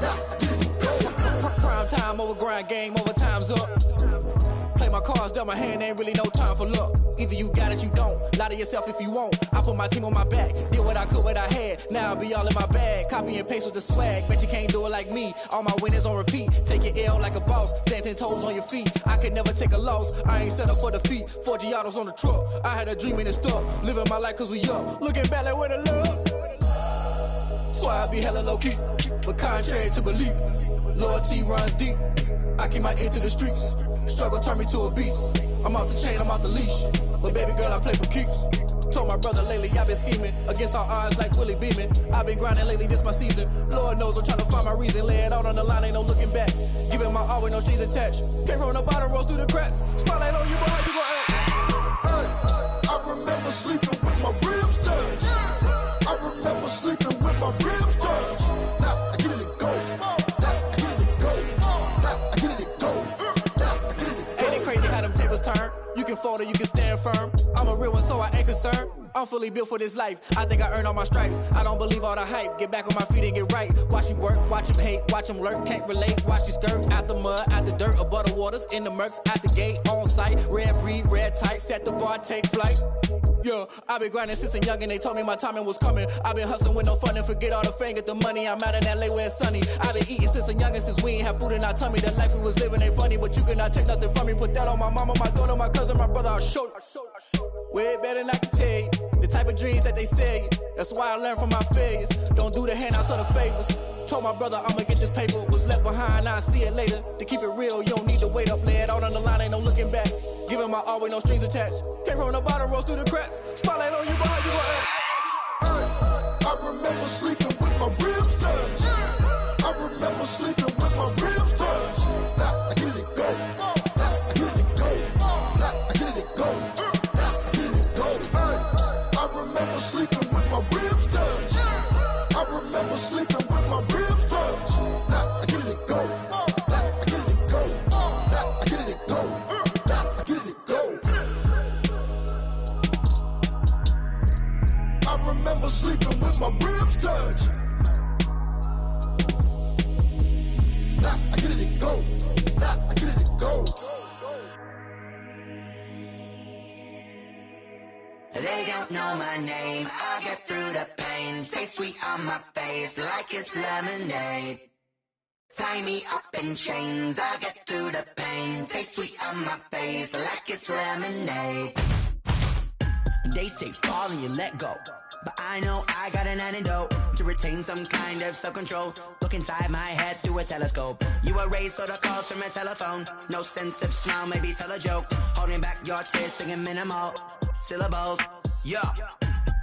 S9: Now I get it go.
S10: Prime time over grind, game over, time's up. Play my cards, dealt my hand, ain't really no time for luck. Either you got it, you don't. Lie to yourself if you won't. I put my team on my back, did what I could, what I had. Now I'll be all in my bag, copy and paste with the swag. Bet you can't do it like me. All my winners on repeat. Take your L like a boss, stand 10 toes on your feet. I could never take a loss. I ain't set up for defeat. 4 Giottos on the truck. I had a dream and it's stuck. Living my life 'cause we up. Looking back like where the love. Swear I be hella low key, but contrary to belief, loyalty runs deep. I keep my ear to the streets. Struggle turned me to a beast. I'm off the chain, I'm off the leash. But baby girl, I play for keeps. Told my brother lately I've been scheming against all odds like Willie Beeman. I've been grinding lately, this my season. Lord knows I'm trying to find my reason. Lay it out on the line, ain't no looking back. Giving my all with no strings attached. Came from the bottom, rose through the cracks. Spotlight on you, boy, how you gon' act?
S9: I remember sleeping with my ribs touched. I remember sleeping with my ribs touched. Now I get it go. Now I get it go. Now I get it go. Now I get it go.
S10: Ain't it crazy how them tables turn? You can fold or you can stand firm. I'm a real one, so I ain't concerned. I'm fully built for this life. I think I earned all my stripes. I don't believe all the hype. Get back on my feet and get right. Watch you work, watch him hate, watch him lurk. Can't relate, watch you skirt. Out the mud, out the dirt, above the waters, in the murks, out the gate, on site. Red breed, red tight, set the bar, take flight. Yeah, I been grinding since a young and they told me my timing was coming. I been hustling with no fun and forget all the fame, get the money. I'm out in LA where it's sunny. I been eating since a young and since we ain't have food in our tummy. The life we was living ain't funny, but you cannot take nothing from me. Put that on my mama, my daughter, my cousin, my brother, I'll show you. Way better than I can tell you. The type of dreams that they sell you. That's why I learned from my failures. Don't do the handouts or the favors. Told my brother I'ma get this paper. Was left behind, I'll see it later. To keep it real, you don't need to wait up. Lay it out on the line, ain't no looking back. Giving my all with no strings attached. Came from the bottom, rose through the cracks. Spotlight on you, boy, how you gon' act?
S9: I remember sleeping with my ribs touched. I remember sleeping with my ribs touched. Now I get it go. Now I get it go. Now I get it go. Now I get it go. I remember sleeping with my ribs touched. I remember sleeping with my ribs touched. Now I get it go. Now I get it go. Now I get it go. Now I get it go. I remember sleeping with my ribs touched. Now I get it go. Now I get it go.
S11: They don't know my name, I get through the pain. Taste sweet on my face like it's lemonade. Tie me up in chains, I get through the pain. Taste sweet on my face like it's lemonade. They say fall and you let go. But I know I got an antidote to retain some kind of self-control. Look inside my head through a telescope. You erase all the calls from a telephone. No sense of smile, maybe tell a joke. Holding back your tears, singing minimal syllables. Yeah.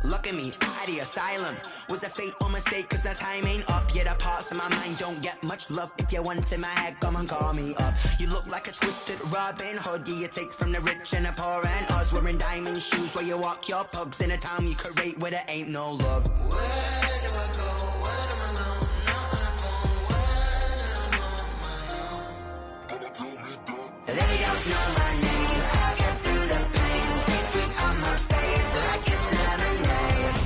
S11: Look at me, out of the asylum. Was a fate or mistake, cause the time ain't up. Yet the parts of my mind don't get much love. If you want in my head, come and call me up. You look like a twisted Robin Hood. Yeah, you take from the rich and the poor and us. Wearing diamond shoes where you walk your pugs. In a town you create where there ain't no love. Where do I go? Where am I alone? Not on the phone when I'm on my own. They don't know my name. I get through the pain. Taste sweet on my face like it's lemonade.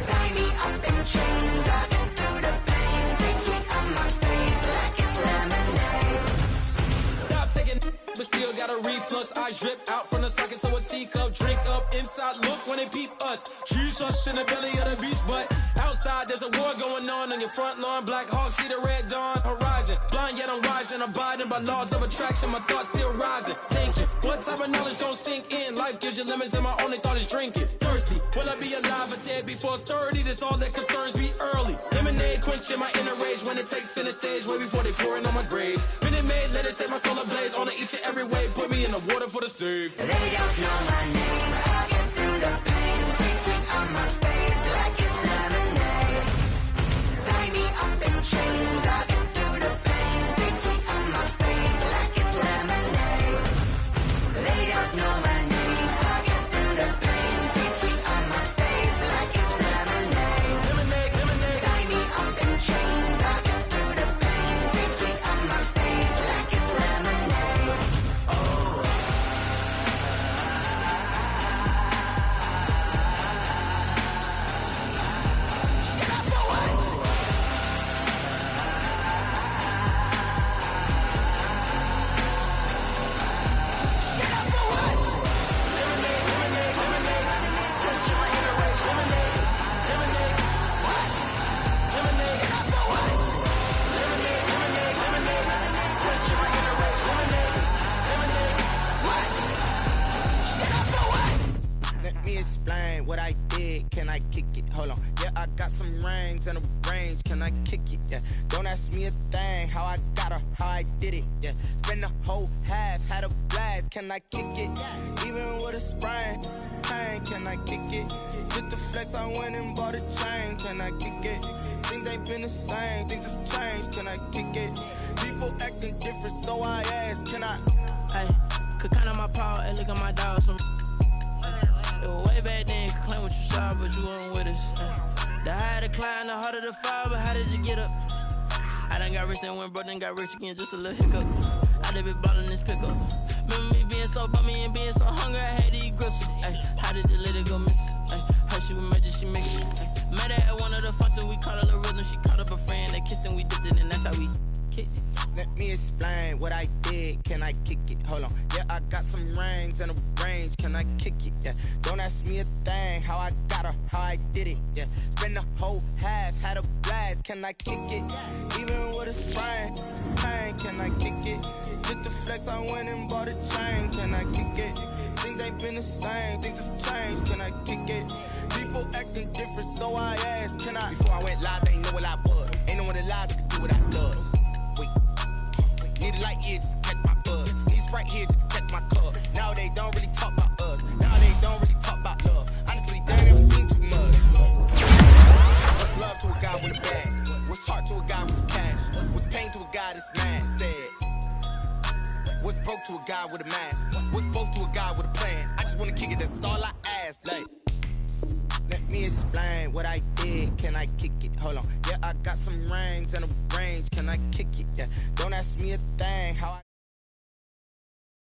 S11: Tie me up in chains. I get through the pain. Taste sweet on my face like it's lemonade.
S12: Stop taking, but still got a reflux. Eyes drip out from the socket to a teacup. Drink up inside, look when they peep us. Huge us in the belly of the beast, but outside there's a war going on your front lawn. Black Hawk, see the red dawn horizon. Blind yet I'm rising, abiding by laws of attraction. My thoughts still rising, thinking what type of knowledge gon' sink in? Life gives you limits and my only thought is drinking. Thirsty, will I be alive or dead before 30? That's all that concerns me early. Lemonade quenching my inner rage when it takes center stage way before they pour it on my grave. Minute Maid, let it set my soul ablaze on each and every way. Put me in the water for the save.
S11: They don't know my name. I get through the pain. Taste sweet on my face like it's lemonade. Tie me up in chains. I get through the pain. Taste sweet on my face like it's lemonade. They don't know my name. I get through the pain. Taste sweet on my face like it's lemonade.
S12: Lemonade, lemonade.
S11: Tie me up in chains. I get through the pain. Taste sweet on my face like it's lemonade. Oh.
S13: Let me explain what I did. Can I kick it? Hold on. Yeah, I got some rings and a range. Can I kick it? Yeah. Don't ask me a thing. How I got her, how I did it. Yeah. Spend the whole half, had a blast. Can I kick it? Even with a sprain. Hey, can I kick it? Just the flex, I went and bought a chain. Can I kick it? Things ain't been the same. Things have changed. Can I kick it? People acting different, so I ask. Can I?
S10: Hey, could count on my power and look at my dogs. It was way back then, you could claim what you saw, but you weren't with us. The higher the climb, the harder the fall, but how did you get up? I done got rich, then went broke, then got rich again, just a little hiccup. I done been ballin' this pickup. Remember me being so bummy and being so hungry, I had to eat gristle. Ay, how did you let it go miss? Ay, how she was magic, she mixed it. Ay, met her at one of the functions, we caught a little rhythm, she caught up a friend, they kissed and we dipped it, and that's how we kicked it.
S13: Let me explain what I did. Can I kick it? Hold on. Yeah, I got some rings and a range. Can I kick it? Yeah. Don't ask me a thing. How I got her, how I did it. Yeah. Spend the whole half, had a blast. Can I kick it? Even with a sprain. Hey, can I kick it? Just the flex, I went and bought a chain. Can I kick it? Things ain't been the same. Things have changed. Can I kick it? People acting different, so I asked. Can I? Before I went live, they ain't know what I was. Ain't no one alive that could do what I does. Wait. Need a light year just to catch my buzz. Need Sprite here just to catch my cup. Now they don't really talk about us. Now they don't really talk about love. Honestly, they ain't never seen too much. What's love to a guy with a bag? What's heart to a guy with cash? What's pain to a guy that's mad? Said. What's broke to a guy with a mask? What's both to a guy with a plan? I just wanna kick it, that's all I ask. Like, let me explain what I did. Can I kick it? Hold on. Yeah, I got some rings and a range. Can I kick it? Yeah. Don't ask me a thing. How I